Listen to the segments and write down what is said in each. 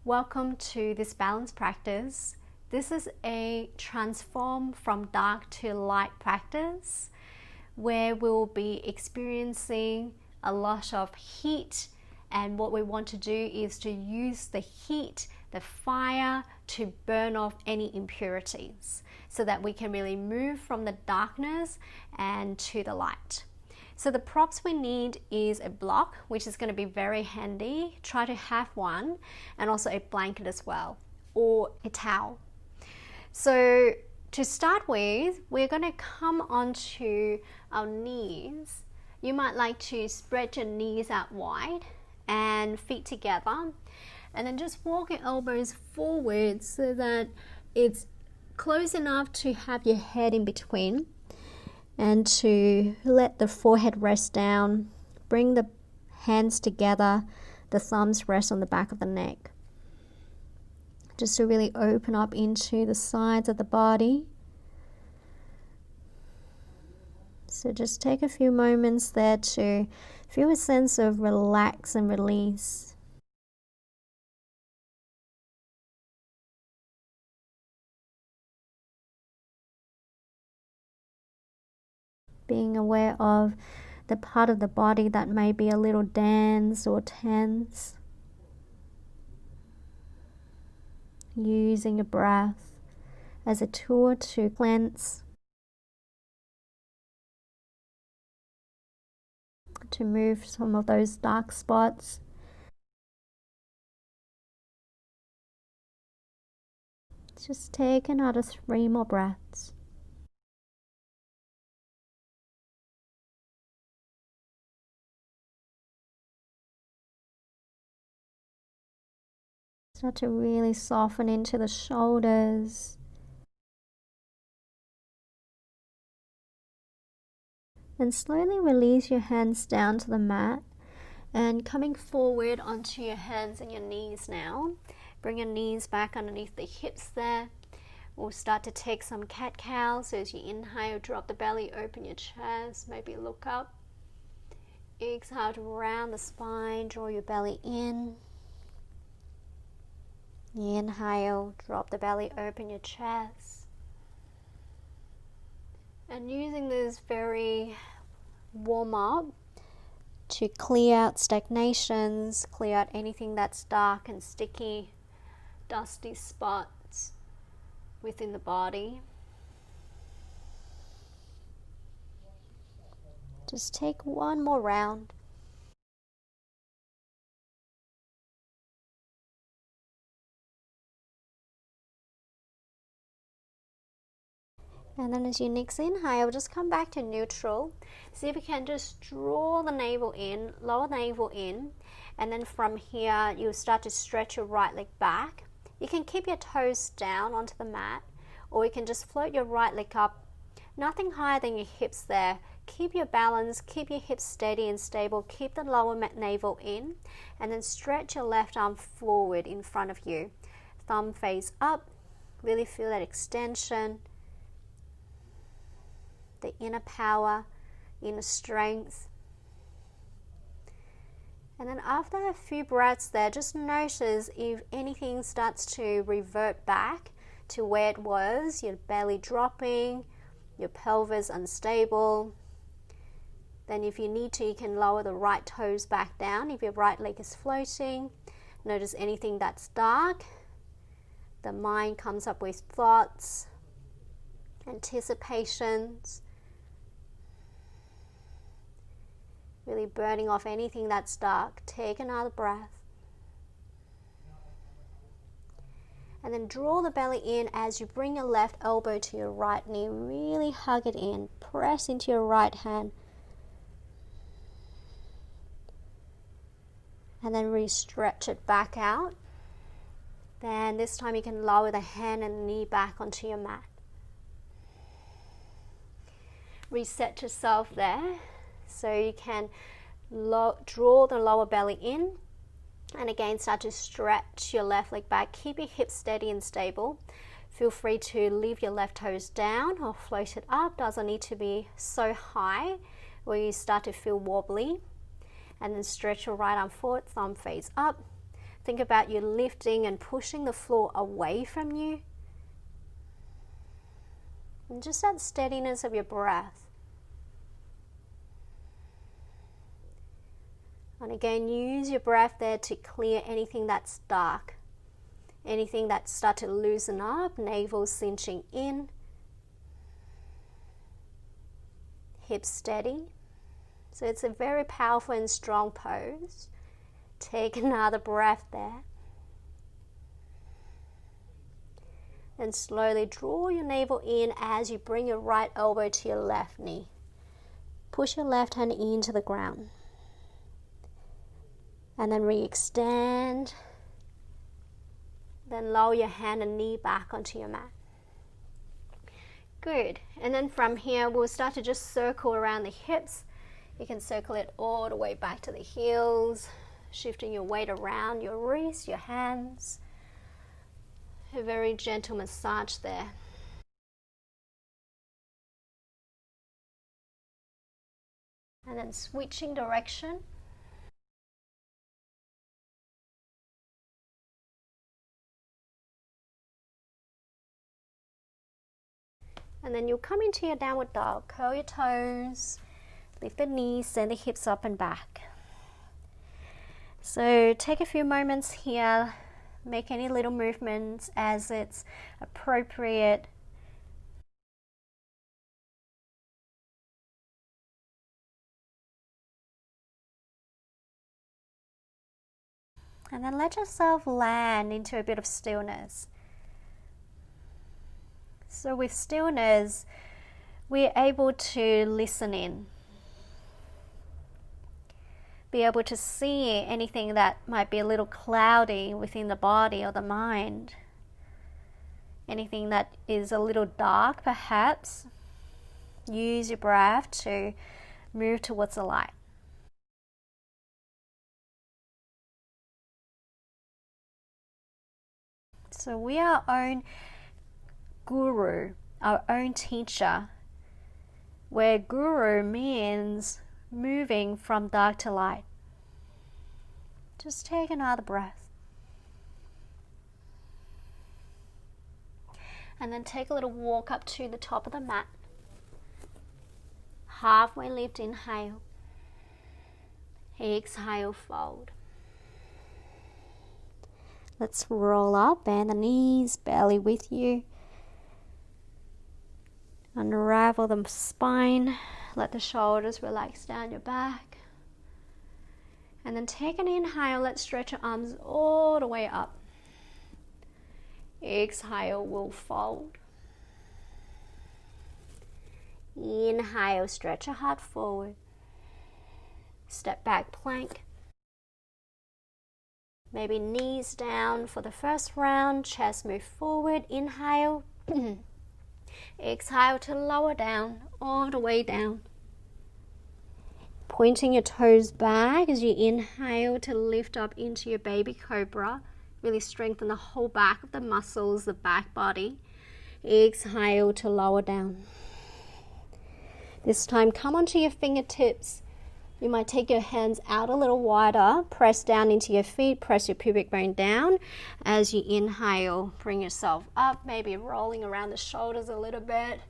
Welcome to this balance practice. This is a transform from dark to light practice where we'll be experiencing a lot of heat, and what we want to do is to use the heat, the fire, to burn off any impurities so that we can really move from the darkness and to the light. So the props we need is a block, which is going to be very handy. Try to have one, and also a blanket as well, or a towel. So to start with, we're going to come onto our knees. You might like to spread your knees out wide and feet together, and then just walk your elbows forward so that it's close enough to have your head in between, and to let the forehead rest down. Bring the hands together, the thumbs rest on the back of the neck, just to really open up into the sides of the body. So just take a few moments there to feel a sense of relax and release. Being aware of the part of the body that may be a little dense or tense. Using your breath as a tool to cleanse, to move some of those dark spots. Just take another 3 more breaths. Start to really soften into the shoulders. Then slowly release your hands down to the mat, and coming forward onto your hands and your knees now. Bring your knees back underneath the hips there. We'll start to take some cat-cow. So as you inhale, drop the belly, open your chest, maybe look up. Exhale to round the spine, draw your belly in. Inhale, drop the belly, open your chest. And using this very warm up to clear out stagnations, clear out anything that's dark and sticky, dusty spots within the body. Just take one more round. And then as you next inhale, just come back to neutral. See if you can just draw the navel in, lower navel in, and then from here you'll start to stretch your right leg back. You can keep your toes down onto the mat, or you can just float your right leg up, nothing higher than your hips there. Keep your balance, keep your hips steady and stable, keep the lower navel in, and then stretch your left arm forward in front of you. Thumb face up, really feel that extension, the inner power, inner strength. And then after a few breaths there, just notice if anything starts to revert back to where it was, your belly dropping, your pelvis unstable. Then if you need to, you can lower the right toes back down. If your right leg is floating, notice anything that's dark. The mind comes up with thoughts, anticipations, really burning off anything that's dark. Take another breath. And then draw the belly in as you bring your left elbow to your right knee. Really hug it in. Press into your right hand. And then re-stretch it back out. Then this time you can lower the hand and knee back onto your mat. Reset yourself there. So you can draw the lower belly in, and again start to stretch your left leg back. Keep your hips steady and stable. Feel free to leave your left toes down or float it up. Doesn't need to be so high where you start to feel wobbly. And then stretch your right arm forward, thumb face up. Think about you lifting and pushing the floor away from you. And just that steadiness of your breath. And again, use your breath there to clear anything that's dark. Anything that starts to loosen up, navel cinching in. Hips steady. So it's a very powerful and strong pose. Take another breath there. Then slowly draw your navel in as you bring your right elbow to your left knee. Push your left hand into the ground. And then re-extend. Then lower your hand and knee back onto your mat. Good. And then from here, we'll start to just circle around the hips. You can circle it all the way back to the heels, shifting your weight around your wrists, your hands. A very gentle massage there. And then switching direction. And then you'll come into your downward dog. Curl your toes, lift the knees, send the hips up and back. So take a few moments here, make any little movements as it's appropriate. And then let yourself land into a bit of stillness. So with stillness, we're able to listen in. Be able to see anything that might be a little cloudy within the body or the mind. Anything that is a little dark perhaps. Use your breath to move towards the light. So we are our own guru, our own teacher, where guru means moving from dark to light. Just take another breath. And then take a little walk up to the top of the mat. Halfway lift, inhale. Exhale, fold. Let's roll up, bend the knees, belly with you. Unravel the spine, let the shoulders relax down your back. And then take an inhale, let's stretch your arms all the way up. Exhale, we'll fold. Inhale, stretch your heart forward. Step back, plank. Maybe knees down for the first round, chest move forward, inhale. Exhale to lower down, all the way down. Pointing your toes back as you inhale to lift up into your baby cobra. Really strengthen the whole back of the muscles, the back body. Exhale to lower down. This time, come onto your fingertips. You might take your hands out a little wider, press down into your feet, press your pubic bone down. As you inhale, bring yourself up, maybe rolling around the shoulders a little bit,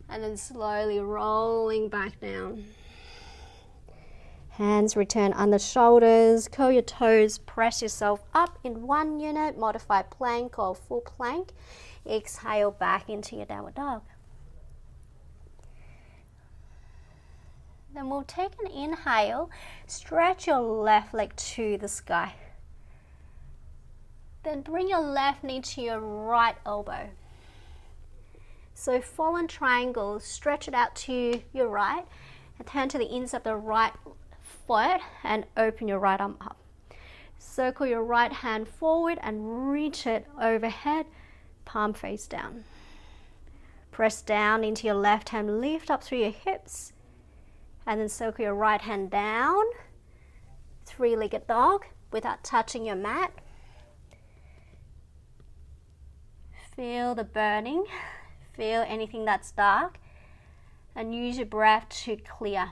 and then slowly rolling back down. Hands return on the shoulders, curl your toes, press yourself up in one unit, modified plank or full plank. Exhale back into your downward dog. Then we'll take an inhale, stretch your left leg to the sky. Then bring your left knee to your right elbow. So fallen triangle, stretch it out to your right, and turn to the inside of the right foot and open your right arm up. Circle your right hand forward and reach it overhead, palm face down. Press down into your left hand, lift up through your hips. And then circle your right hand down, three-legged dog without touching your mat. Feel the burning, feel anything that's dark, and use your breath to clear.